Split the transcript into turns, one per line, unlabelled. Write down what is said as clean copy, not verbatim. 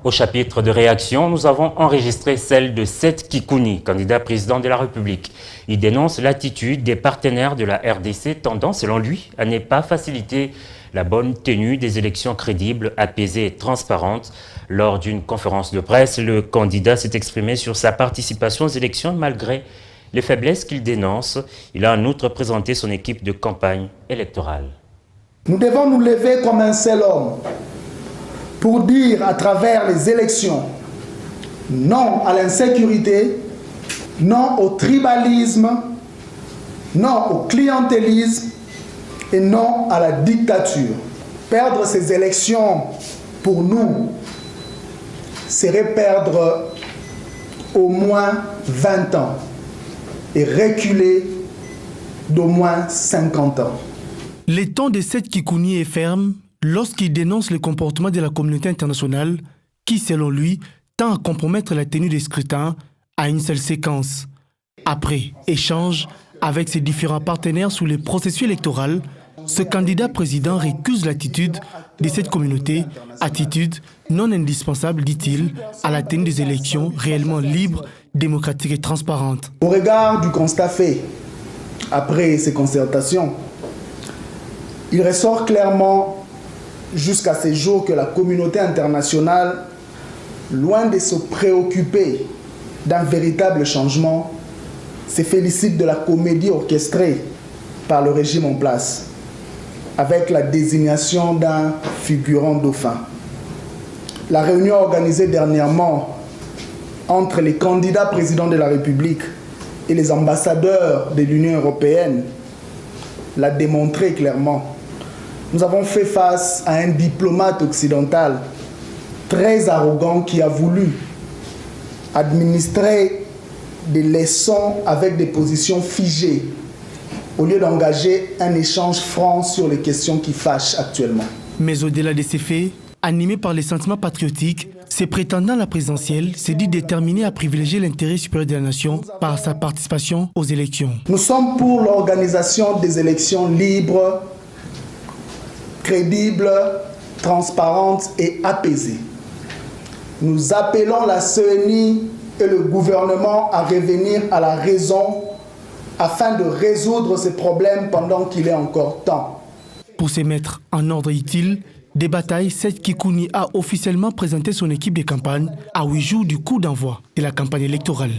Au chapitre de réaction, nous avons enregistré celle de Seth Kikouni, candidat président de la République. Il dénonce l'attitude des partenaires de la RDC tendant, selon lui, à ne pas faciliter la bonne tenue des élections crédibles, apaisées et transparentes. Lors d'une conférence de presse, le candidat s'est exprimé sur sa participation aux élections malgré les faiblesses qu'il dénonce. Il a en outre présenté son équipe de campagne électorale.
Nous devons nous lever comme un seul homme pour dire à travers les élections non à l'insécurité, non au tribalisme, non au clientélisme et non à la dictature. Perdre ces élections pour nous serait perdre au moins 20 ans et reculer d'au moins 50 ans.
Le ton de Seth Kikouni est ferme lorsqu'il dénonce le comportement de la communauté internationale qui, selon lui, tend à compromettre la tenue des scrutins à une seule séquence. Après échange avec ses différents partenaires sur le processus électoral, ce candidat président récuse l'attitude de cette communauté, attitude non indispensable, dit-il, à la tenue des élections réellement libres, démocratiques et transparentes.
Au regard du constat fait, après ces concertations, il ressort clairement jusqu'à ces jours que la communauté internationale, loin de se préoccuper d'un véritable changement, se félicite de la comédie orchestrée par le régime en place, avec la désignation d'un figurant dauphin. La réunion organisée dernièrement entre les candidats présidents de la République et les ambassadeurs de l'Union européenne l'a démontré clairement. Nous avons fait face à un diplomate occidental très arrogant qui a voulu administrer des leçons avec des positions figées au lieu d'engager un échange franc sur les questions qui fâchent actuellement.
Mais au-delà de ces faits, animé par les sentiments patriotiques, ces prétendants à la présidentielle s'est dit déterminé à privilégier l'intérêt supérieur de la nation par sa participation aux élections.
Nous sommes pour l'organisation des élections libres, crédibles, transparentes et apaisées. Nous appelons la CENI et le gouvernement à revenir à la raison afin de résoudre ces problèmes pendant qu'il est encore temps.
Pour se mettre en ordre utile des batailles, Seth Kikouni a officiellement présenté son équipe de campagne à 8 jours du coup d'envoi de la campagne électorale.